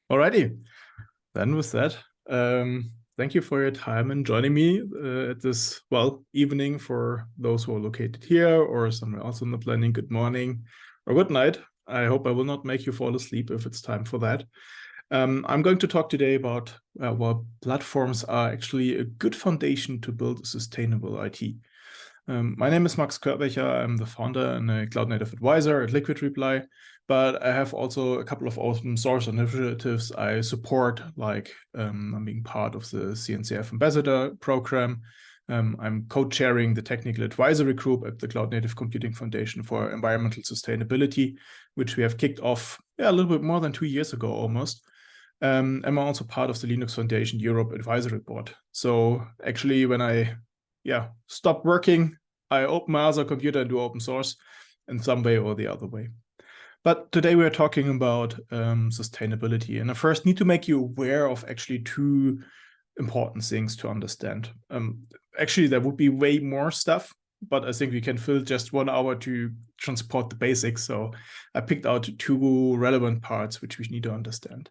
Alrighty, then with that, thank you for your time and joining me at this, evening for those who are located here or somewhere else on the planet. Good morning or good night. I hope I will not make you fall asleep if it's time for that. I'm going to talk today about what platforms are actually a good foundation to build a sustainable IT. My name is Max Körbecher. I'm the founder and a cloud native advisor at Liquid Reply, but I have also a couple of open source initiatives I support, like I'm being part of the CNCF Ambassador program. I'm co-chairing the technical advisory group at the Cloud Native Computing Foundation for Environmental Sustainability, which we have kicked off a little bit more than 2 years ago almost. I'm also part of the Linux Foundation Europe Advisory Board. So actually, when I stop working, I open my other computer and do open source in some way or the other way. But today we're talking about sustainability. And I first need to make you aware of actually two important things to understand. Actually, there would be way more stuff, but I think we can fill just 1 hour to transport the basics. So I picked out two relevant parts which we need to understand.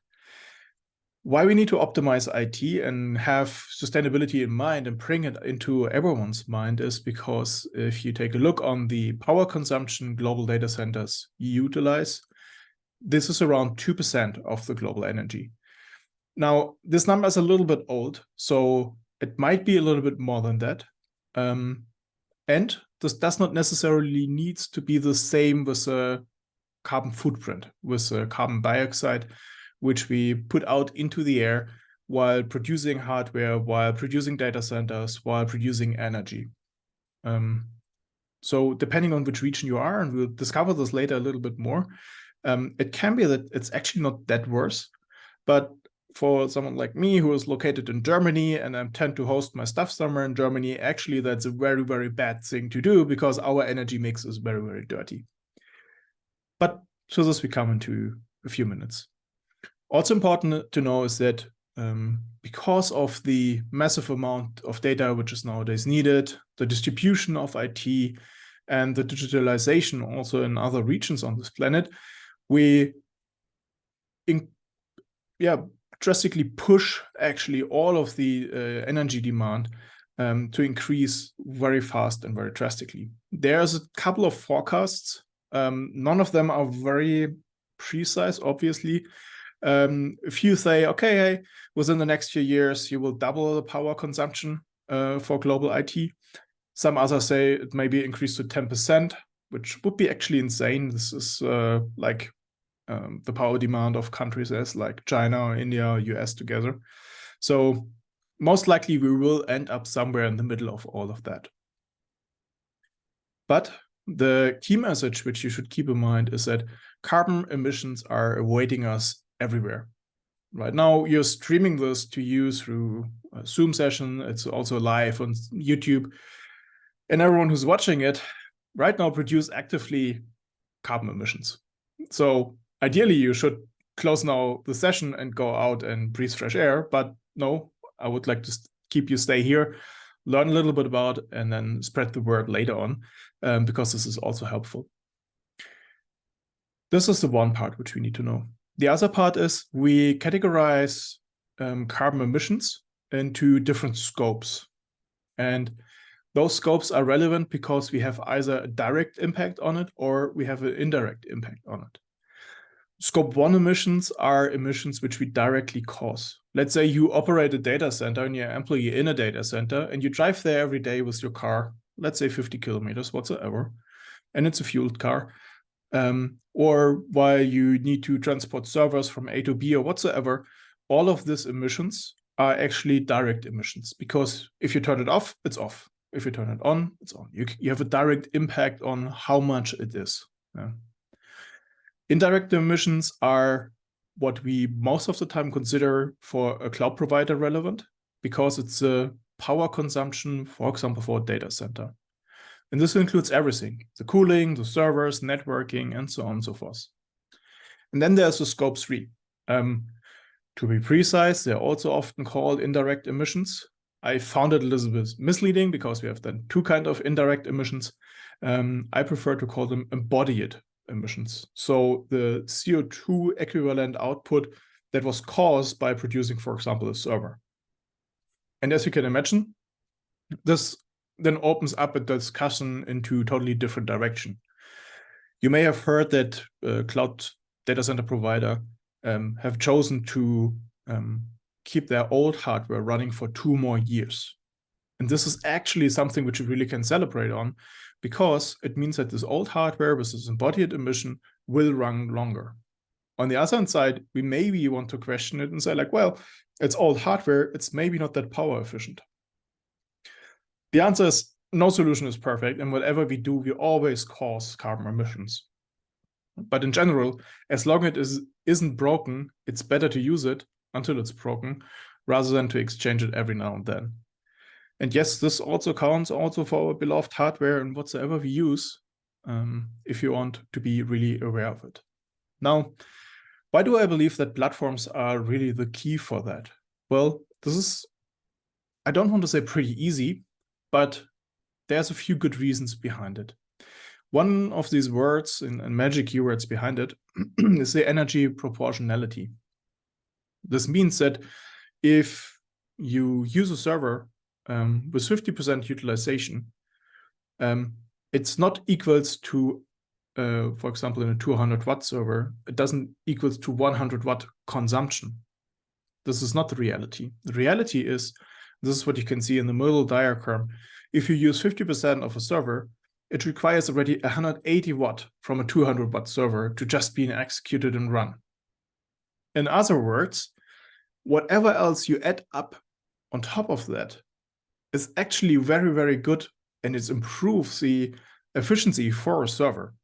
Why we need to optimize IT and have sustainability in mind and bring it into everyone's mind is because if you take a look on the power consumption global data centers utilize, this is around 2% of the global energy. Now, this number is a little bit old, so it might be a little bit more than that. And this does not necessarily need to be the same with a carbon footprint, with a carbon dioxide, which we put out into the air while producing hardware, while producing data centers, while producing energy. So depending on which region you are, and we'll discover this later a little bit more, it can be that it's actually not that worse. But for someone like me who is located in Germany and I tend to host my stuff somewhere in Germany, actually that's a very, very bad thing to do because our energy mix is very, very dirty. But to this we come into a few minutes. Also important to know is that because of the massive amount of data which is nowadays needed, the distribution of IT, and the digitalization also in other regions on this planet, we drastically push actually all of the energy demand to increase very fast and very drastically. There's a couple of forecasts. None of them are very precise, obviously. If you say, okay, within the next few years, you will double the power consumption for global IT. Some others say it may be increased to 10%, which would be actually insane. This is like the power demand of countries as like China, India, US together. So most likely we will end up somewhere in the middle of all of that. But the key message which you should keep in mind is that carbon emissions are awaiting us everywhere. Right now, you're streaming this to you through a Zoom session. It's also live on YouTube. And everyone who's watching it right now produce actively carbon emissions. So ideally, you should close now the session and go out and breathe fresh air. But no, I would like to keep you stay here, learn a little bit about, and then spread the word later on, because this is also helpful. This is the one part which we need to know. The other part is we categorize carbon emissions into different scopes. And those scopes are relevant because we have either a direct impact on it or we have an indirect impact on it. Scope 1 emissions are emissions which we directly cause. Let's say you operate a data center and you're an employee in a data center and you drive there every day with your car, let's say 50 kilometers whatsoever, and it's a fueled car. Or while you need to transport servers from A to B or whatsoever, all of these emissions are actually direct emissions because if you turn it off, it's off. If you turn it on, it's on. You have a direct impact on how much it is. Yeah. Indirect emissions are what we most of the time consider for a cloud provider relevant because it's a power consumption, for example, for a data center. And this includes everything, the cooling, the servers, networking, and so on and so forth. And then there's the scope 3. To be precise, they're also often called indirect emissions. I found it a little bit misleading because we have then two kinds of indirect emissions. I prefer to call them embodied emissions. So the CO2 equivalent output that was caused by producing, for example, a server. And as you can imagine, this then opens up a discussion into totally different direction. You may have heard that cloud data center provider have chosen to keep their old hardware running for 2 more years. And this is actually something which you really can celebrate on, because it means that this old hardware with this embodied emission will run longer. On the other hand side, we maybe want to question it and say like, well, it's old hardware, it's maybe not that power efficient. The answer is no solution is perfect, and whatever we do, we always cause carbon emissions. But in general, as long as it isn't broken, it's better to use it until it's broken, rather than to exchange it every now and then. And yes, this also counts also for our beloved hardware and whatsoever we use, if you want to be really aware of it. Now, why do I believe that platforms are really the key for that? Well, this is, I don't want to say pretty easy, but there's a few good reasons behind it. One of these words and magic keywords behind it is the energy proportionality. This means that if you use a server with 50% utilization, it's not equals to, for example, in a 200 watt server, it doesn't equals to 100 watt consumption. This is not the reality. The reality is, this is what you can see in the middle diagram. If you use 50% of a server, it requires already 180 watt from a 200 watt server to just be executed and run. In other words, whatever else you add up on top of that is actually very, very good, and it improves the efficiency for a server.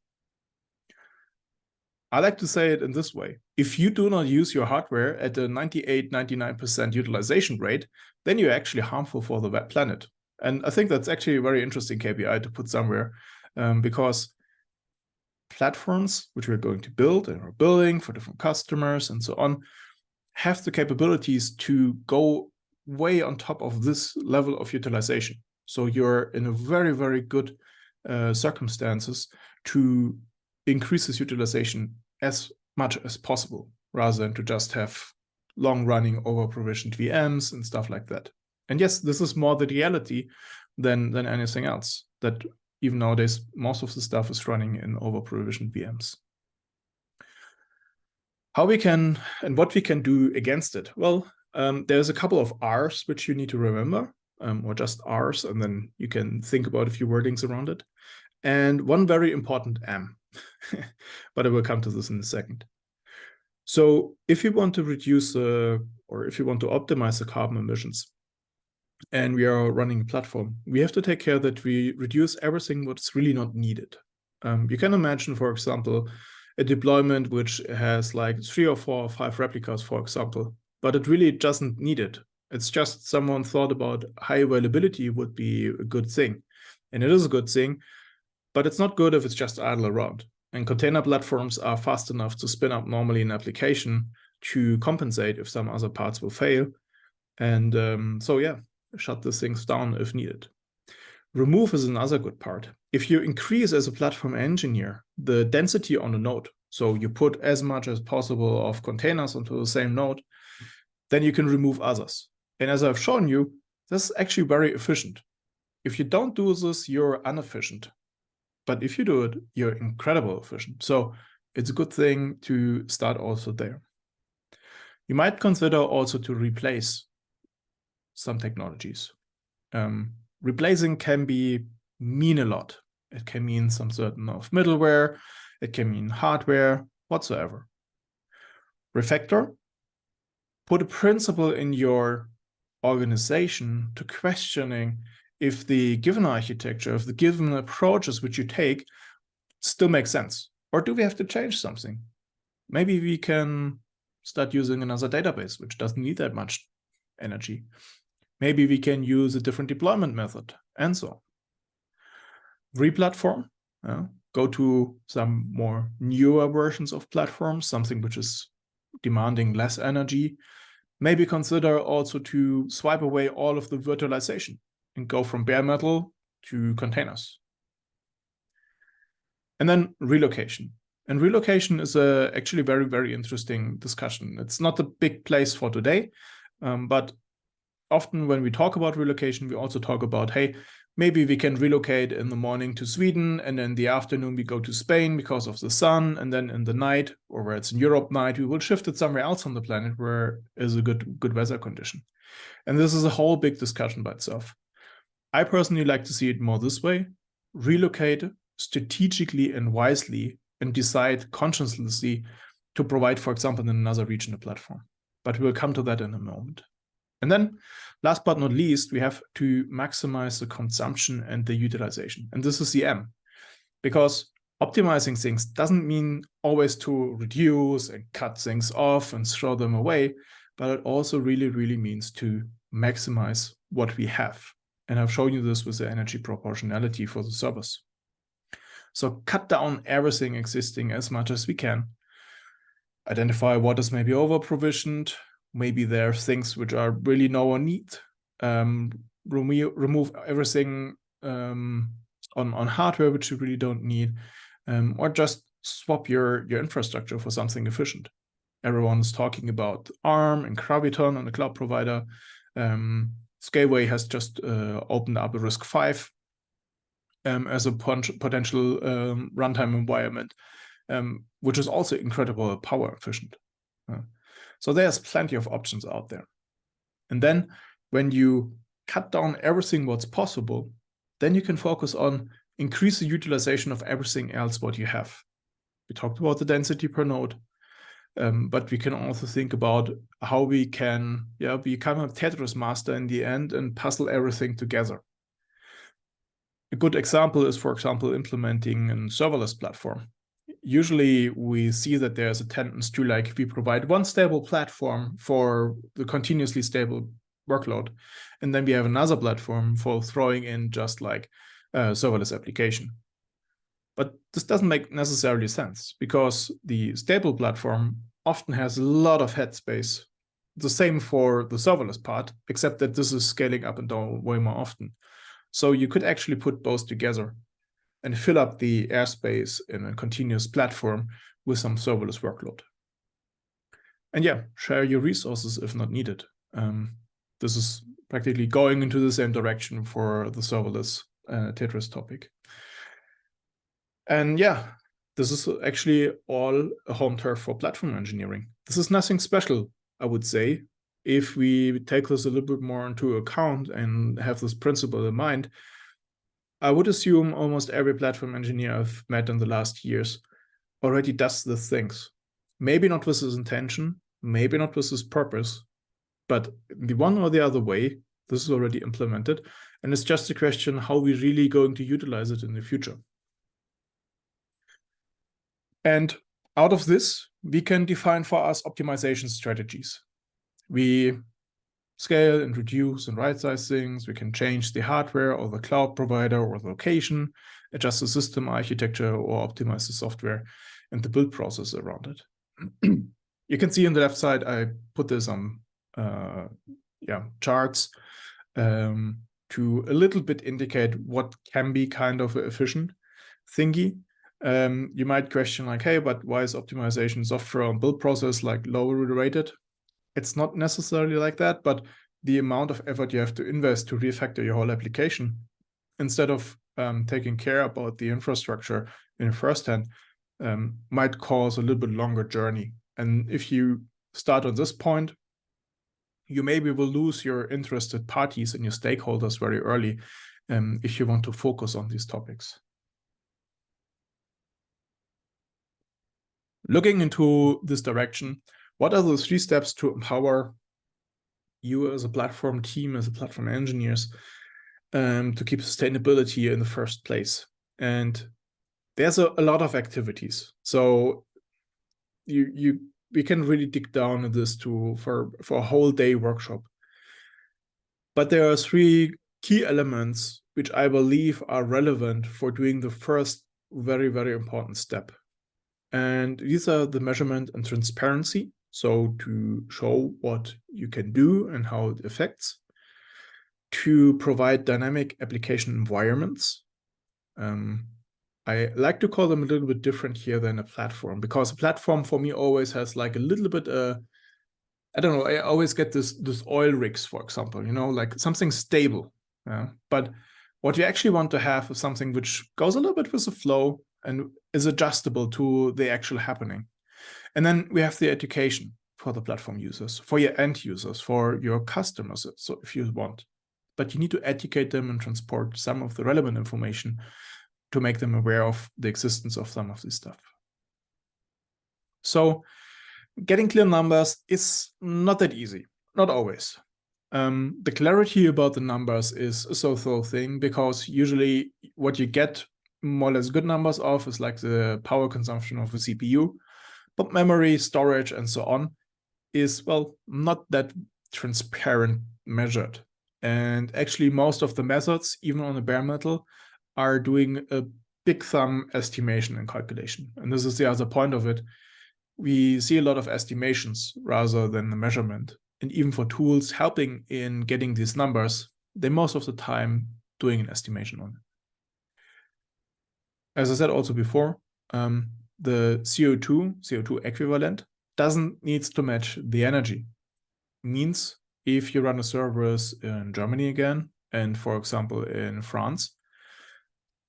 I like to say it in this way. If you do not use your hardware at a 98-99% utilization rate, then you're actually harmful for the planet. And I think that's actually a very interesting KPI to put somewhere, because platforms which we're going to build and are building for different customers and so on have the capabilities to go way on top of this level of utilization. So you're in a very, very good circumstances to increase this utilization as much as possible, rather than to just have long-running over-provisioned VMs and stuff like that. And yes, this is more the reality than anything else, that even nowadays, most of the stuff is running in over-provisioned VMs. How we can and what we can do against it? Well, there's a couple of R's which you need to remember, or just R's, and then you can think about a few wordings around it. And one very important M, but I will come to this in a second. So if you want to reduce or if you want to optimize the carbon emissions, and we are running a platform, we have to take care that we reduce everything what's really not needed. You can imagine, for example, a deployment which has like 3 or 4 or 5 replicas, for example, but it really doesn't need it. It's just someone thought about high availability would be a good thing. And it is a good thing, but it's not good if it's just idle around. And container platforms are fast enough to spin up normally an application to compensate if some other parts will fail. And so yeah, shut these things down if needed. Remove is another good part. If you increase as a platform engineer the density on a node, so you put as much as possible of containers onto the same node, then you can remove others. And as I've shown you, this is actually very efficient. If you don't do this, you're inefficient. But if you do it, you're incredibly efficient. So it's a good thing to start also there. You might consider also to replace some technologies. Replacing can mean a lot. It can mean some certain of middleware. It can mean hardware, whatsoever. Refactor, put a principle in your organization to questioning if the given architecture, if the given approaches which you take still make sense. Or do we have to change something? Maybe we can start using another database which doesn't need that much energy. Maybe we can use a different deployment method, and so on. Replatform, go to some more newer versions of platforms, something which is demanding less energy. Maybe consider also to swipe away all of the virtualization and go from bare metal to containers. And then relocation. And relocation is actually a very, very interesting discussion. It's not a big place for today, but often when we talk about relocation, we also talk about, hey, maybe we can relocate in the morning to Sweden, and in the afternoon we go to Spain because of the sun, and then in the night, or where it's in Europe night, we will shift it somewhere else on the planet where is a good weather condition. And this is a whole big discussion by itself. I personally like to see it more this way: relocate strategically and wisely, and decide consciously to provide, for example, in another region a platform. But we'll come to that in a moment. And then last but not least, we have to maximize the consumption and the utilization. And this is the M, because optimizing things doesn't mean always to reduce and cut things off and throw them away, but it also really means to maximize what we have. And I've shown you this with the energy proportionality for the servers. So cut down everything existing as much as we can. Identify what is maybe over-provisioned. Maybe there are things which are really no one need. Remove everything on hardware which you really don't need, or just swap your infrastructure for something efficient. Everyone is talking about ARM and Graviton on the cloud provider. Scaleway has just opened up a RISC-V as a potential runtime environment, which is also incredibly power efficient. So there's plenty of options out there. And then when you cut down everything what's possible, then you can focus on increase the utilization of everything else what you have. We talked about the density per node, but we can also think about how we can become a Tetris master in the end and puzzle everything together. A good example is, for example, implementing a serverless platform. Usually we see that there's a tendency to, like, we provide one stable platform for the continuously stable workload, and then we have another platform for throwing in just like a serverless application. But this doesn't make necessarily sense, because the stable platform often has a lot of headspace. The same for the serverless part, except that this is scaling up and down way more often. So you could actually put both together and fill up the airspace in a continuous platform with some serverless workload. And yeah, share your resources if not needed. This is practically going into the same direction for the serverless Tetris topic. And yeah, this is actually all a home turf for platform engineering. This is nothing special, I would say. If we take this a little bit more into account and have this principle in mind, I would assume almost every platform engineer I've met in the last years already does these things. Maybe not with his intention, maybe not with his purpose, but the one or the other way, this is already implemented. And it's just a question how we're really going to utilize it in the future. And out of this, we can define for us optimization strategies. We scale and reduce and right-size things. We can change the hardware or the cloud provider or the location, adjust the system architecture, or optimize the software and the build process around it. You can see on the left side, I put this on charts to a little bit indicate what can be kind of an efficient thingy. You might question like, hey, but why is optimization software and build process like lower rated? It's not necessarily like that, but the amount of effort you have to invest to refactor your whole application, instead of taking care about the infrastructure in first hand, might cause a little bit longer journey. And if you start on this point, you maybe will lose your interested parties and your stakeholders very early if you want to focus on these topics. Looking into this direction, what are the 3 steps to empower you as a platform team, as a platform engineers, to keep sustainability in the first place? And there's a lot of activities. So we can really dig down in this for a whole day workshop. But there are 3 key elements which I believe are relevant for doing the first very, very important step. And these are the measurement and transparency. So to show what you can do and how it affects. To provide dynamic application environments. I like to call them a little bit different here than a platform, because a platform for me always has like a little bit, I don't know, I always get this oil rigs, for example, like something stable. But what you actually want to have is something which goes a little bit with the flow and is adjustable to the actual happening. And then we have the education for the platform users, for your end users, for your customers, so if you want. But you need to educate them and transport some of the relevant information to make them aware of the existence of some of this stuff. So getting clear numbers is not that easy, not always. The clarity about the numbers is a so-so thing, because usually what you get more or less good numbers of is like the power consumption of a CPU, but memory, storage, and so on is, well, not that transparent measured. And actually most of the methods, even on the bare metal, are doing a big thumb estimation and calculation. And this is the other point of it. We see a lot of estimations rather than the measurement. And even for tools helping in getting these numbers, they most of the time doing an estimation on it. As I said also before, the CO2 equivalent doesn't need to match the energy. Means if you run a service in Germany again, and for example in France,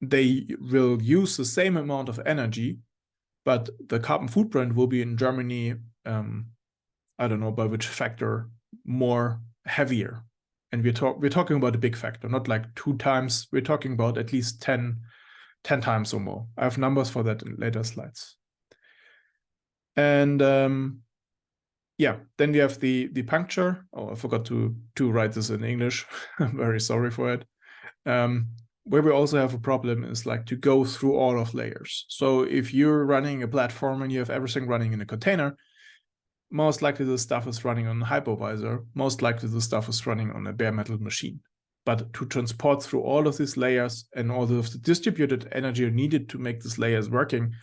they will use the same amount of energy, but the carbon footprint will be in Germany, I don't know by which factor, more heavier. And we're talking about a big factor, not like 2 times. We're talking about at least 10 times or more. I have numbers for that in later slides. And yeah, then we have the puncture. Oh, I forgot to write this in English. I'm very sorry for it. Where we also have a problem is like to go through all of layers. So if you're running a platform and you have everything running in a container, most likely the stuff is running on a hypervisor. Most likely the stuff is running on a bare metal machine. But to transport through all of these layers and all of the distributed energy needed to make these layers working,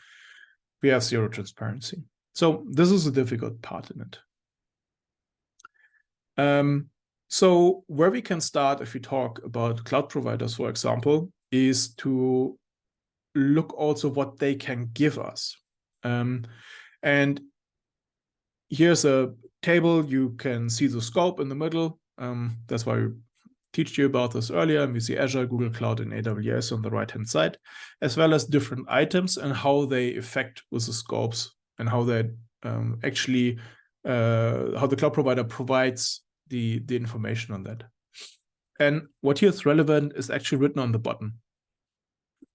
we have zero transparency. So this is a difficult part in it. So where we can start, if we talk about cloud providers, for example, is to look also what they can give us. And here's a table. You can see the scope in the middle. That's why we teach you about this earlier. And we see Azure, Google Cloud, and AWS on the right-hand side, as well as different items and how they affect with the scopes and how they actually, how the cloud provider provides the information on that. And what here is relevant is actually written on the bottom.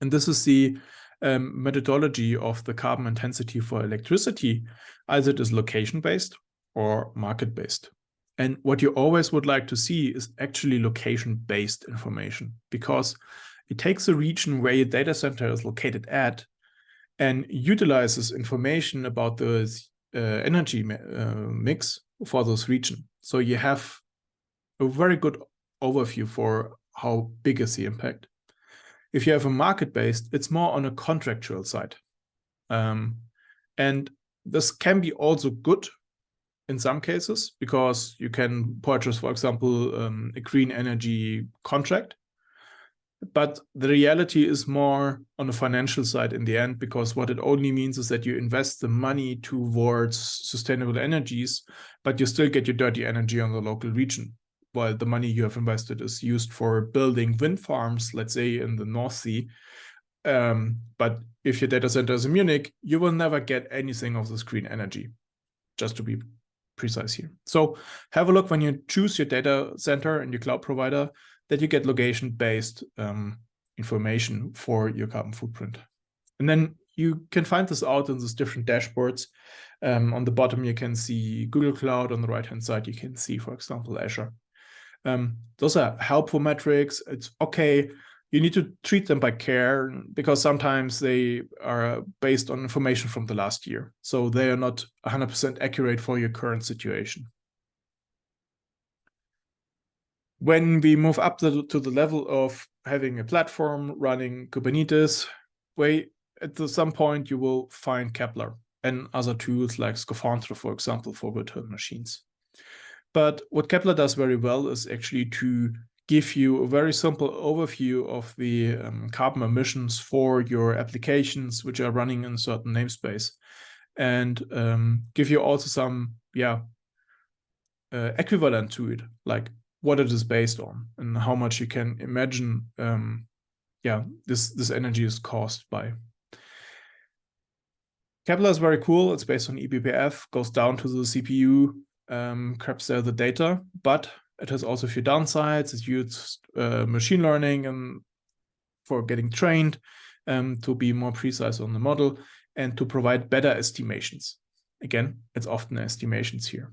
And this is the methodology of the carbon intensity for electricity, either it is location-based or market-based. And what you always would like to see is actually location-based information, because it takes a region where your data center is located at and utilizes information about the energy mix for those region. So you have a very good overview for how big is the impact. If you have a market-based, it's more on a contractual side. And this can be also good in some cases, because you can purchase, for example, a green energy contract. But the reality is more on the financial side in the end, because what it only means is that you invest the money towards sustainable energies, but you still get your dirty energy on the local region, while the money you have invested is used for building wind farms, let's say in the North Sea. But if your data center is in Munich, you will never get anything of this green energy, just to be precise here. So have a look when you choose your data center and your cloud provider, that you get location-based information for your carbon footprint. And then you can find this out in these different dashboards. On the bottom, you can see Google Cloud. On the right-hand side, you can see, for example, Azure. Those are helpful metrics. It's okay. You need to treat them by care, because sometimes they are based on information from the last year. So they are not 100% accurate for your current situation. When we move up to the level of having a platform running Kubernetes, at some point you will find Kepler and other tools like Scafandre, for example, for virtual machines. But what Kepler does very well is actually to give you a very simple overview of the carbon emissions for your applications which are running in a certain namespace, and give you also some equivalent to it, like what it is based on and how much you can imagine this energy is caused by. Kepler is very cool. It's based on eBPF, goes down to the CPU, grabs there the data, but it has also a few downsides. It's used machine learning and for getting trained to be more precise on the model and to provide better estimations. Again, it's often estimations here.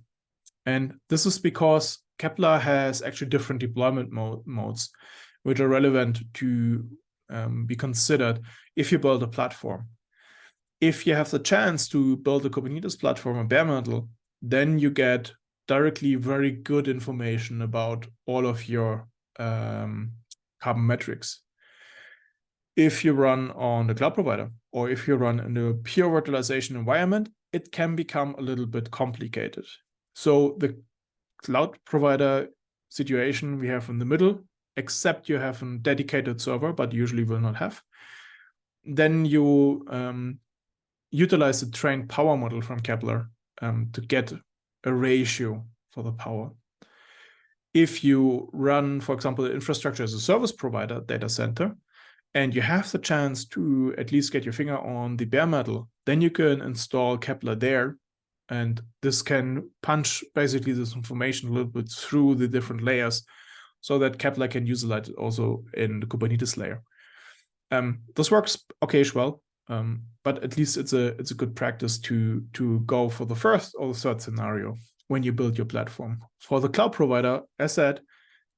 And this is because Kepler has actually different deployment modes, which are relevant to be considered if you build a platform. If you have the chance to build a Kubernetes platform or bare metal, then you get directly very good information about all of your carbon metrics. If you run on the cloud provider, or if you run in a pure virtualization environment, it can become a little bit complicated. So the cloud provider situation we have in the middle, except you have a dedicated server, but usually will not have. Then you utilize the trained power model from Kepler to get a ratio for the power. If you run, for example, the infrastructure as a service provider data center, and you have the chance to at least get your finger on the bare metal, then you can install Kepler there. And this can punch basically this information a little bit through the different layers so that Kepler can utilize it also in the Kubernetes layer. This works okay as well, but at least it's a good practice to go for the first or the third scenario when you build your platform. For the cloud provider, as said,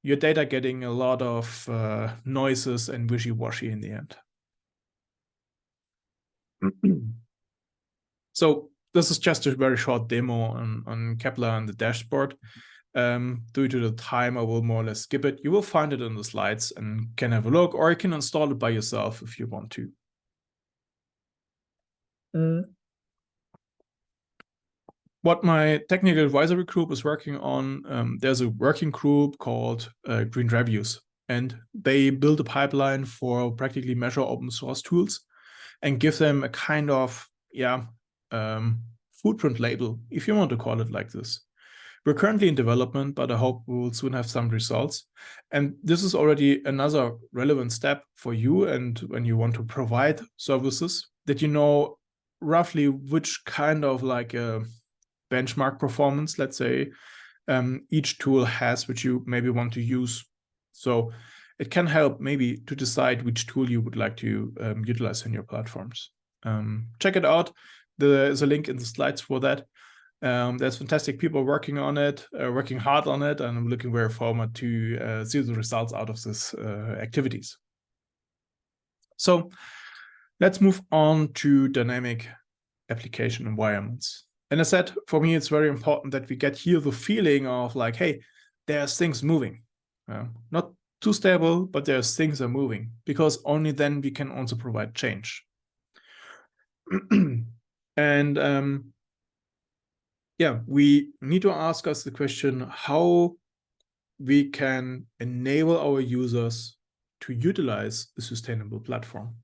your data getting a lot of noises and wishy-washy in the end. So this is just a very short demo on Kepler and the dashboard. Due to the time, I will more or less skip it. You will find it in the slides and can have a look, or you can install it by yourself if you want to. What my technical advisory group is working on, there's a working group called Green Reviews, and they build a pipeline for practically measure open source tools and give them a kind of footprint label, if you want to call it like this. We're currently in development, but I hope we will soon have some results. And this is already another relevant step for you. And when you want to provide services, that you know roughly which kind of like a benchmark performance, let's say, each tool has, which you maybe want to use. So it can help maybe to decide which tool you would like to utilize in your platforms. Check it out. There's a link in the slides for that. There's fantastic people working on it, working hard on it, and I'm looking very forward to see the results out of this activities. So let's move on to dynamic application environments. And as I said, for me, it's very important that we get here the feeling of like, hey, there's things moving. Not too stable, but there's things are moving, because only then we can also provide change. And we need to ask us the question how we can enable our users to utilize a sustainable platform.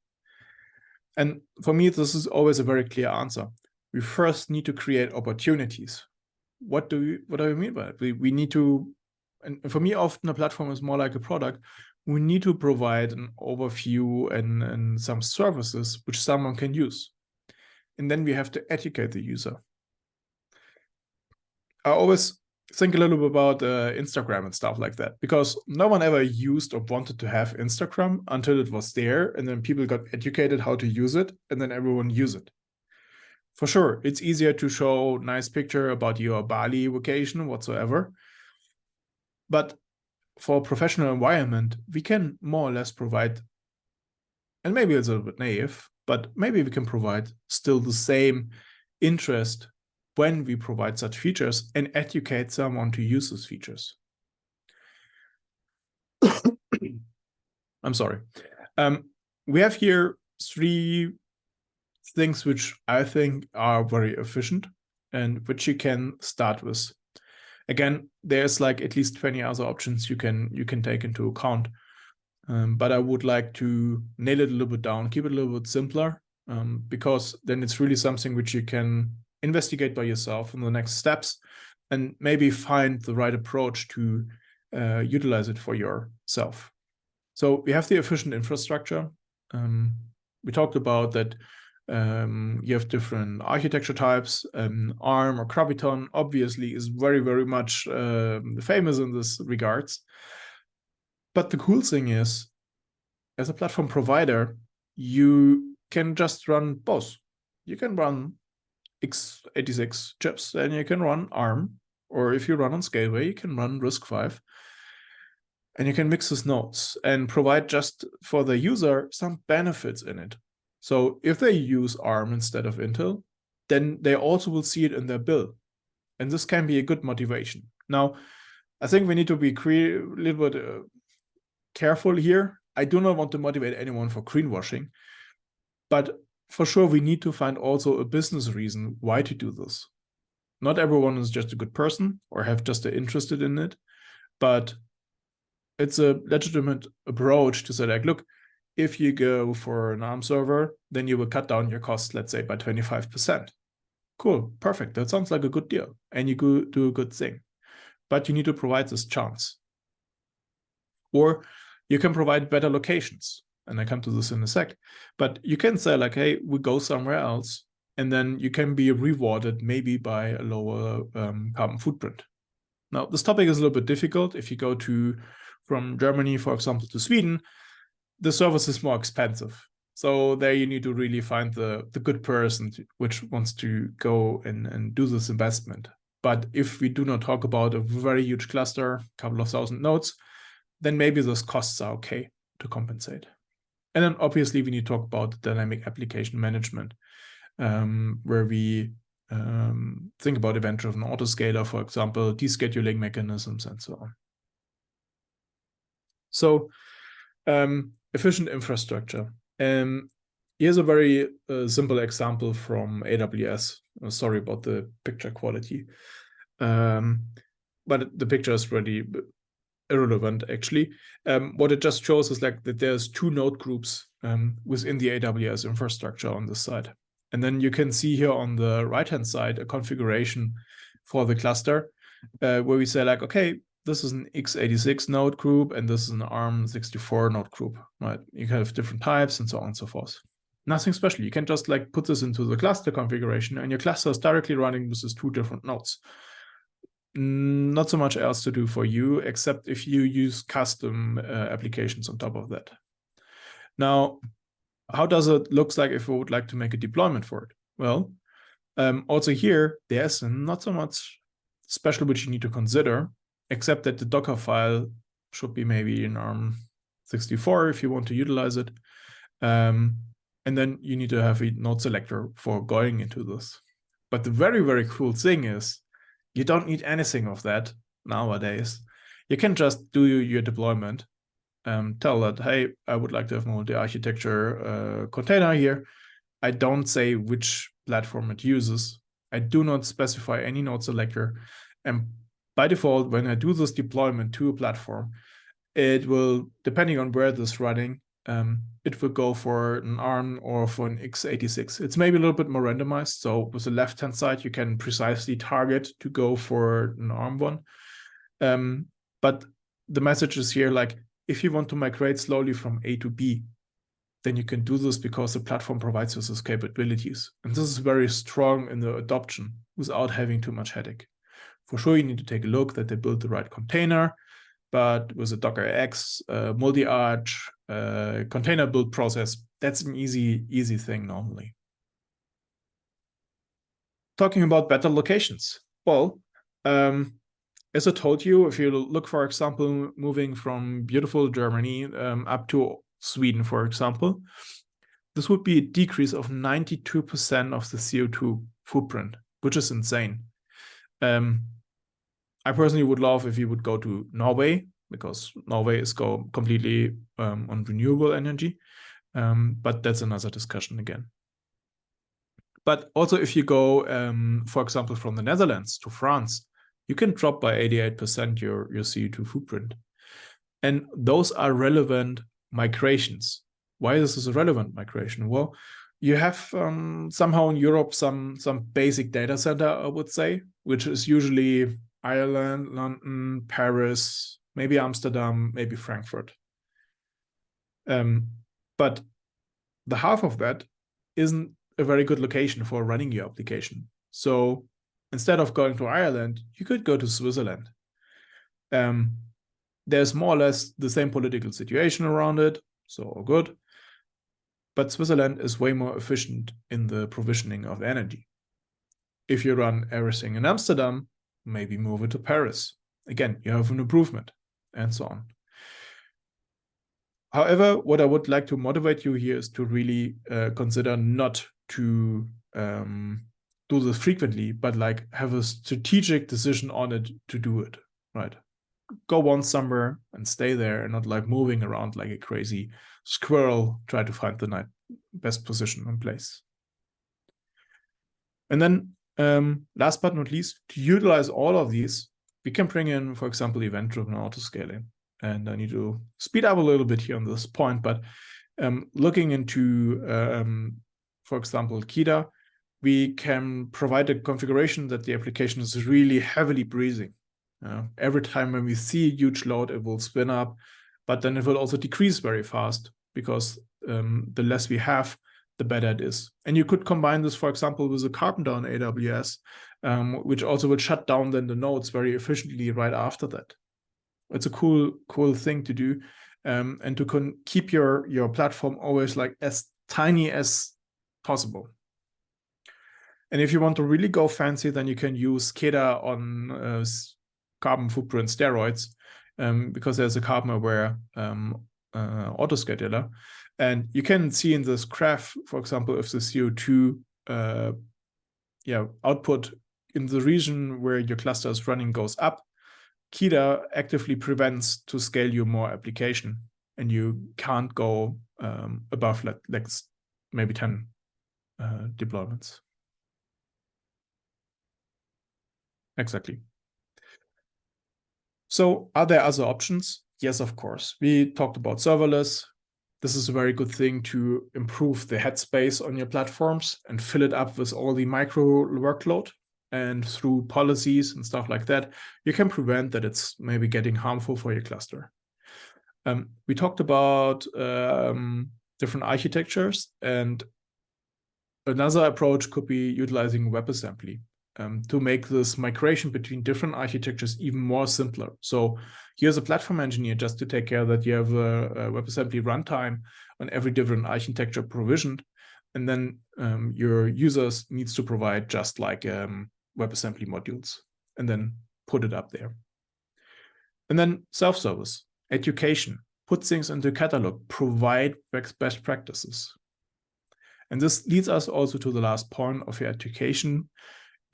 And for me, this is always a very clear answer. We first need to create opportunities. What do we mean by it? We need to, and for me, often a platform is more like a product. We need to provide an overview and some services which someone can use. And then we have to educate the user. I always think a little bit about Instagram and stuff like that, because no one ever used or wanted to have Instagram until it was there, and then people got educated how to use it, and then everyone used it. For sure, it's easier to show nice picture about your Bali vacation whatsoever. But for a professional environment, we can more or less provide, and maybe it's a little bit naive, but maybe we can provide still the same interest when we provide such features and educate someone to use those features. I'm sorry. We have here 3 things which I think are very efficient and which you can start with. Again, there's like at least 20 other options you can take into account. But I would like to nail it a little bit down, keep it a little bit simpler, because then it's really something which you can investigate by yourself in the next steps and maybe find the right approach to utilize it for yourself. So we have the efficient infrastructure. We talked about that you have different architecture types. ARM or Graviton obviously is very, very much famous in this regards. But the cool thing is, as a platform provider, you can just run both. You can run x86 chips and you can run ARM, or if you run on Scaleway, you can run RISC-V. And you can mix these nodes and provide just for the user some benefits in it. So if they use ARM instead of Intel, then they also will see it in their bill. And this can be a good motivation. Now, I think we need to be a little bit careful here. I do not want to motivate anyone for greenwashing, but for sure, we need to find also a business reason why to do this. Not everyone is just a good person or have just an interest in it, but it's a legitimate approach to say, like, look, if you go for an ARM server, then you will cut down your costs, let's say, by 25%. Cool, perfect. That sounds like a good deal. And you do a good thing. But you need to provide this chance. Or you can provide better locations. And I come to this in a sec. But you can say, like, hey, we go somewhere else. And then you can be rewarded maybe by a lower carbon footprint. Now, this topic is a little bit difficult. If you go from Germany, for example, to Sweden, the service is more expensive. So there you need to really find the good person which wants to go and do this investment. But if we do not talk about a very huge cluster, a couple of thousand nodes, then maybe those costs are okay to compensate. And then obviously we need to talk about dynamic application management, where we think about event-driven autoscaler, for example, descheduling mechanisms and so on. So efficient infrastructure. Here's a very simple example from AWS. Sorry about the picture quality. But the picture is really irrelevant, actually. What it just shows is like that there's two node groups within the AWS infrastructure on this side. And then you can see here on the right-hand side a configuration for the cluster where we say, like, okay, this is an x86 node group, and this is an ARM64 node group, right? You have different types and so on and so forth. Nothing special. You can just like put this into the cluster configuration, and your cluster is directly running with these two different nodes. Not so much else to do for you, except if you use custom applications on top of that. Now, how does it look like if we would like to make a deployment for it? Well, also here, there's not so much special which you need to consider, except that the Docker file should be maybe in ARM64 if you want to utilize it. And then you need to have a node selector for going into this. But the very, very cool thing is you don't need anything of that nowadays. You can just do your deployment, tell that, hey, I would like to have multi-architecture container here. I don't say which platform it uses. I do not specify any node selector. And by default, when I do this deployment to a platform, it will, depending on where this is running, it will go for an ARM or for an x86. It's maybe a little bit more randomized. So with the left-hand side, you can precisely target to go for an ARM one. But the message is here, like, if you want to migrate slowly from A to B, then you can do this because the platform provides you these capabilities. And this is very strong in the adoption without having too much headache. For sure, you need to take a look that they build the right container, but with a Docker X, multi-arch, container build process, that's an easy thing normally. Talking about better locations. Well, as I told you, if you look, for example, moving from beautiful Germany up to Sweden, for example, this would be a decrease of 92% of the CO2 footprint, which is insane. I personally would love if you would go to Norway, because Norway is completely on renewable energy, but that's another discussion again. But also if you go, for example, from the Netherlands to France, you can drop by 88% your CO2 footprint. And those are relevant migrations. Why is this a relevant migration? Well, you have somehow in Europe some basic data center, I would say, which is usually Ireland, London, Paris, maybe Amsterdam, maybe Frankfurt. But the half of that isn't a very good location for running your application. So instead of going to Ireland, you could go to Switzerland. There's more or less the same political situation around it, so all good. But Switzerland is way more efficient in the provisioning of energy. If you run everything in Amsterdam, maybe move it to Paris. Again, you have an improvement, and so on. However, what I would like to motivate you here is to really consider not to do this frequently, but like have a strategic decision on it to do it, right? Go once somewhere and stay there and not like moving around like a crazy squirrel, try to find the best position in place. And then last but not least, to utilize all of these, we can bring in, for example, event-driven autoscaling. And I need to speed up a little bit here on this point, but looking into, for example, KIDA, we can provide a configuration that the application is really heavily breathing. Every time when we see a huge load, it will spin up, but then it will also decrease very fast because the less we have, the better it is. And you could combine this, for example, with a Carpenter on AWS, which also will shut down then the nodes very efficiently right after that. It's a cool thing to do, and to keep your platform always like as tiny as possible. And if you want to really go fancy, then you can use KEDA on carbon footprint steroids, because there's a carbon aware autoscheduler. And you can see in this graph, for example, if the CO2 output in the region where your cluster is running goes up, KIDA actively prevents to scale you more application, and you can't go above like maybe 10 deployments. Exactly. So are there other options? Yes, of course. We talked about serverless. This is a very good thing to improve the headspace on your platforms and fill it up with all the micro workload. And through policies and stuff like that, you can prevent that it's maybe getting harmful for your cluster. We talked about different architectures, and another approach could be utilizing WebAssembly to make this migration between different architectures even more simpler. So here's a platform engineer just to take care that you have a WebAssembly runtime on every different architecture provisioned, and then your users needs to provide just like WebAssembly modules and then put it up there. And then self-service, education, put things into catalog, provide best practices. And this leads us also to the last point of your education.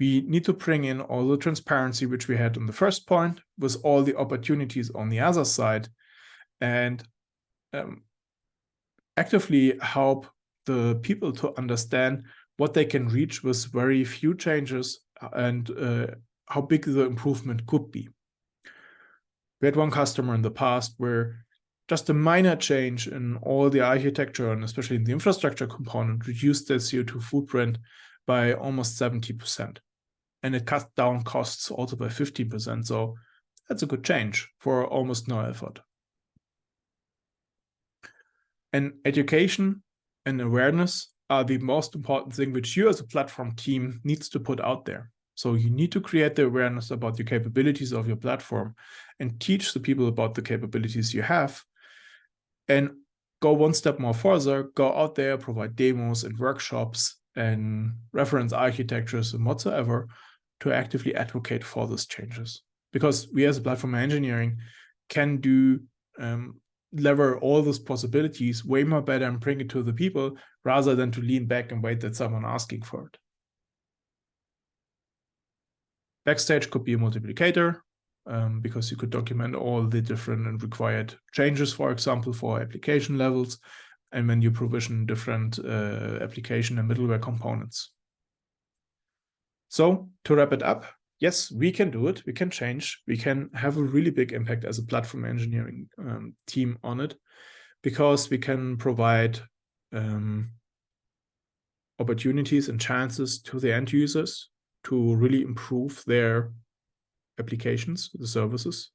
We need to bring in all the transparency which we had on the first point with all the opportunities on the other side, and actively help the people to understand what they can reach with very few changes and how big the improvement could be. We had one customer in the past where just a minor change in all the architecture and especially in the infrastructure component reduced their CO2 footprint by almost 70%. And it cut down costs also by 15%. So that's a good change for almost no effort. And education and awareness are the most important thing which you as a platform team needs to put out there. So you need to create the awareness about the capabilities of your platform and teach the people about the capabilities you have, and go one step more further, go out there, provide demos and workshops and reference architectures and whatsoever to actively advocate for these changes. Because we as a platform engineering can do lever all those possibilities way more better and bring it to the people rather than to lean back and wait that someone asking for it. Backstage could be a multiplicator because you could document all the different and required changes, for example, for application levels, and when you provision different application and middleware components. So to wrap it up, yes, we can do it. We can change. We can have a really big impact as a platform engineering team on it, because we can provide opportunities and chances to the end users to really improve their applications, the services.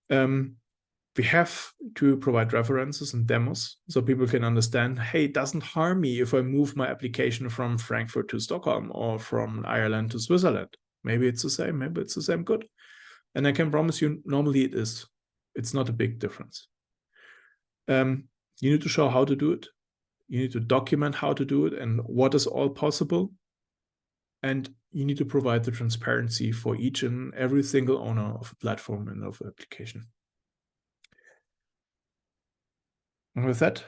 We have to provide references and demos so people can understand, hey, it doesn't harm me if I move my application from Frankfurt to Stockholm or from Ireland to Switzerland. Maybe it's the same, maybe it's the same good. And I can promise you, normally it is. It's not a big difference. You need to show how to do it. You need to document how to do it and what is all possible. And you need to provide the transparency for each and every single owner of a platform and of an application. And with that,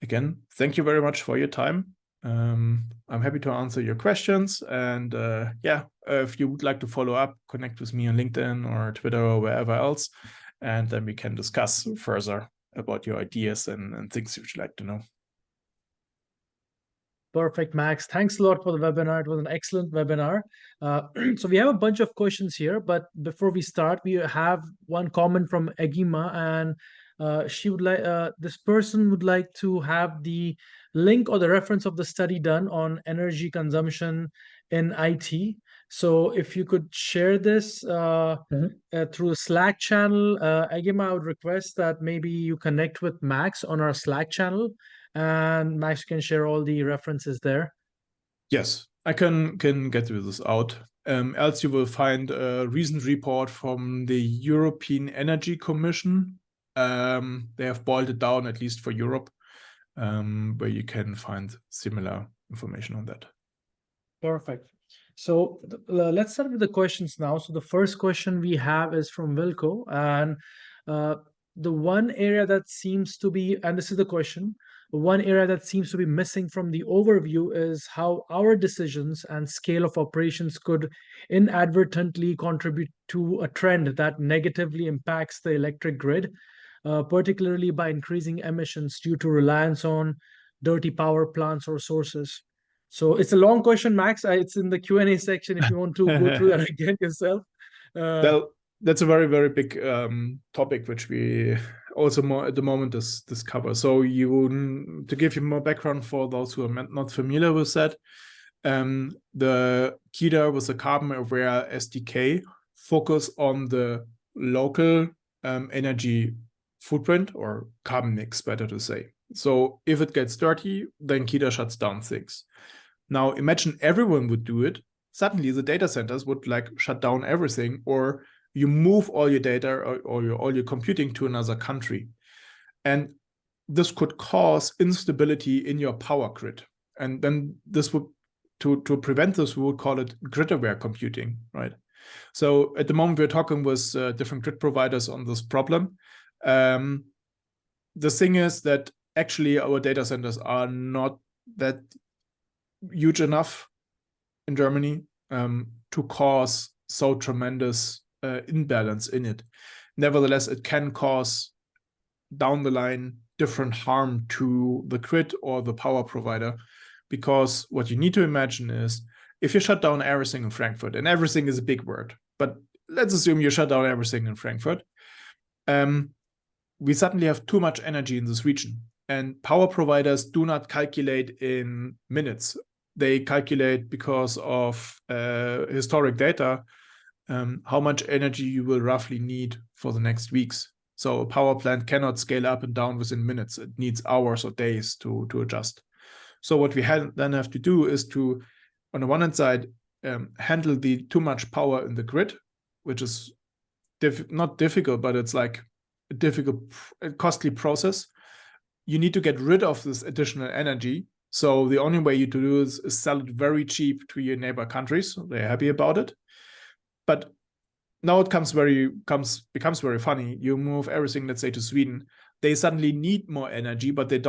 again, thank you very much for your time. I'm happy to answer your questions. And if you would like to follow up, connect with me on LinkedIn or Twitter or wherever else. And then we can discuss further about your ideas and things you'd like to know. Perfect, Max. Thanks a lot for the webinar. It was an excellent webinar. So we have a bunch of questions here, but before we start, we have one comment from Egima, and she would like this person would like to have the link or the reference of the study done on energy consumption in IT. So if you could share this through the Slack channel, Egima, I would request that maybe you connect with Max on our Slack channel, and Max can share all the references there. Yes, I can get this out. Else you will find a recent report from the European Energy Commission. They have boiled it down, at least for Europe, where you can find similar information on that. Perfect. So let's start with the questions now. So the first question we have is from Wilco, and the one area that seems to be, and this is the question, one area that seems to be missing from the overview is how our decisions and scale of operations could inadvertently contribute to a trend that negatively impacts the electric grid, particularly by increasing emissions due to reliance on dirty power plants or sources. So it's a long question, Max. It's in the Q&A section if you want to go through that again yourself. Well, that's a very, very big topic, which we also more at the moment discover. So to give you more background for those who are not familiar with that, the KIDA with the carbon aware SDK focus on the local energy footprint, or carbon mix, better to say. So if it gets dirty, then KIDA shuts down things. Now imagine everyone would do it. Suddenly the data centers would shut down everything, or you move all your data or all your computing to another country. And this could cause instability in your power grid. And then this would, to prevent this, we would call it grid-aware computing, right? So at the moment, we're talking with different grid providers on this problem. The thing is that actually our data centers are not that huge enough in Germany to cause so tremendous imbalance in it. Nevertheless, it can cause down the line different harm to the grid or the power provider, because what you need to imagine is if you shut down everything in Frankfurt, and everything is a big word, but let's assume you shut down everything in Frankfurt, we suddenly have too much energy in this region, and power providers do not calculate in minutes. They calculate because of historic data, how much energy you will roughly need for the next weeks. So a power plant cannot scale up and down within minutes. It needs hours or days to adjust. So what we then have to do is to, on the one hand side, handle the too much power in the grid, which is not difficult, but it's like a difficult, costly process. You need to get rid of this additional energy. So the only way you to do is sell it very cheap to your neighbor countries. So they're happy about it. But now it becomes very funny. You move everything, let's say, to Sweden. They suddenly need more energy, but they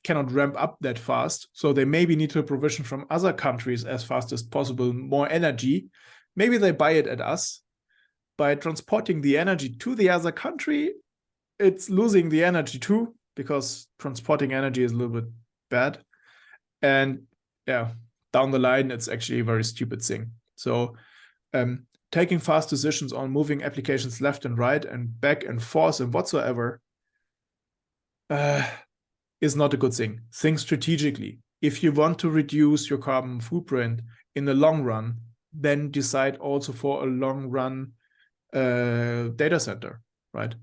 cannot ramp up that fast. So they maybe need to provision from other countries as fast as possible more energy. Maybe they buy it at us. By transporting the energy to the other country, it's losing the energy too, because transporting energy is a little bit bad. And yeah, down the line, it's actually a very stupid thing. So Taking fast decisions on moving applications left and right and back and forth and whatsoever is not a good thing. Think strategically. If you want to reduce your carbon footprint in the long run, then decide also for a long run data center, right?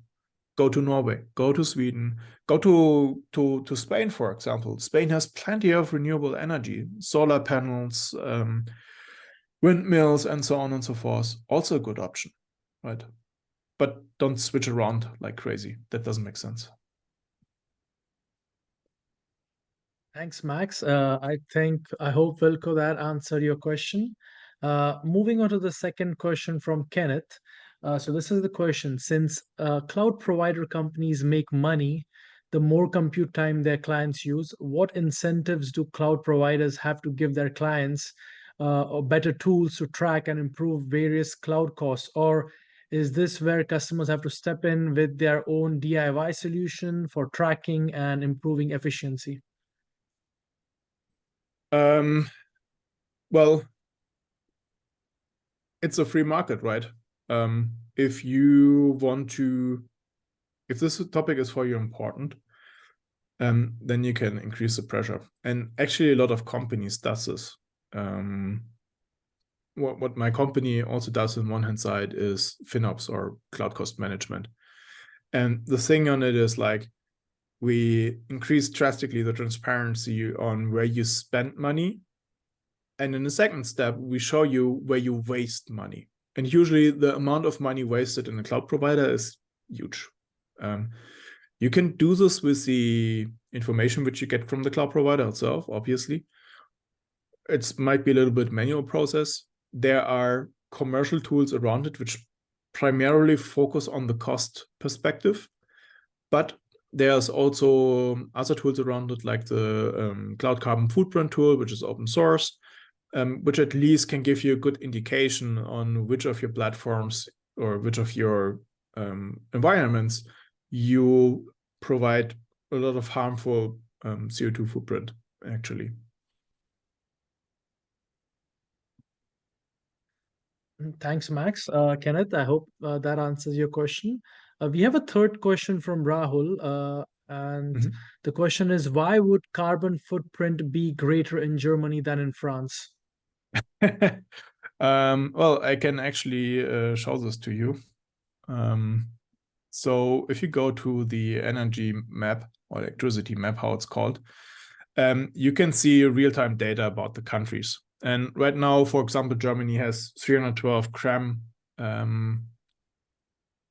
Go to Norway, go to Sweden, go to Spain, for example. Spain has plenty of renewable energy, solar panels, windmills, and so on and so forth. Also a good option, right? But don't switch around like crazy. That doesn't make sense. Thanks, Max. I hope, Wilco, that answered your question. Moving on to the second question from Kenneth. So this is the question. Since cloud provider companies make money, the more compute time their clients use, what incentives do cloud providers have to give their clients or better tools to track and improve various cloud costs? Or is this where customers have to step in with their own DIY solution for tracking and improving efficiency? Well, it's a free market, right? If you want to, if this topic is for you important, then you can increase the pressure. And actually, a lot of companies does this. What my company also does on one hand side is FinOps or cloud cost management. And the thing on it is like, we increase drastically the transparency on where you spend money. And in the second step, we show you where you waste money. And usually the amount of money wasted in a cloud provider is huge. You can do this with the information which you get from the cloud provider itself, obviously. It might be a little bit manual process. There are commercial tools around it which primarily focus on the cost perspective, but there's also other tools around it, like the Cloud Carbon Footprint tool, which is open source, which at least can give you a good indication on which of your platforms or which of your environments you provide a lot of harmful CO2 footprint, actually. Thanks, Max. Kenneth, I hope that answers your question. We have a third question from Rahul, and the question is, why would carbon footprint be greater in Germany than in France? Well, I can actually show this to you. So if you go to the energy map or electricity map, how it's called, you can see real-time data about the countries. And right now, for example, Germany has 312 gram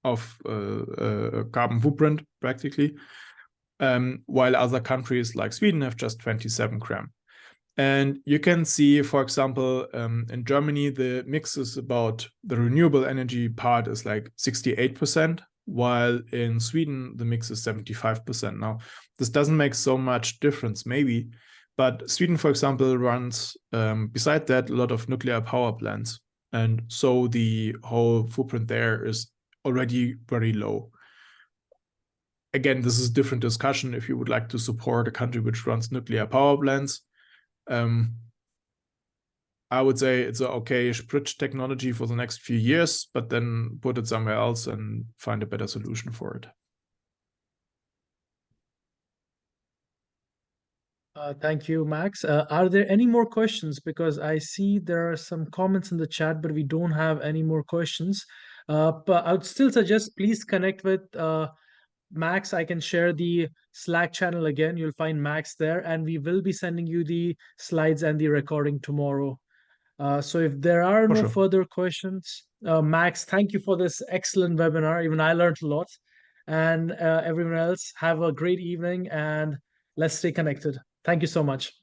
of carbon footprint, practically, while other countries like Sweden have just 27 gram. And you can see, for example, in Germany, the mix is about the renewable energy part is like 68%, while in Sweden, the mix is 75%. Now, this doesn't make so much difference, maybe, but Sweden, for example, runs, beside that, a lot of nuclear power plants. And so the whole footprint there is already very low. Again, this is a different discussion if you would like to support a country which runs nuclear power plants. I would say it's an okay bridge technology for the next few years, but then put it somewhere else and find a better solution for it. Thank you, Max. Are there any more questions? Because I see there are some comments in the chat, but we don't have any more questions. But I would still suggest please connect with Max. I can share the Slack channel again. You'll find Max there, and we will be sending you the slides and the recording tomorrow. So if there are no further questions, Max, thank you for this excellent webinar. Even I learned a lot. And everyone else, have a great evening and let's stay connected. Thank you so much.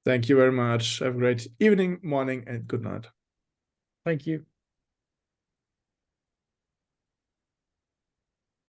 Thank you very much. Have a great evening, morning, and good night. Thank you.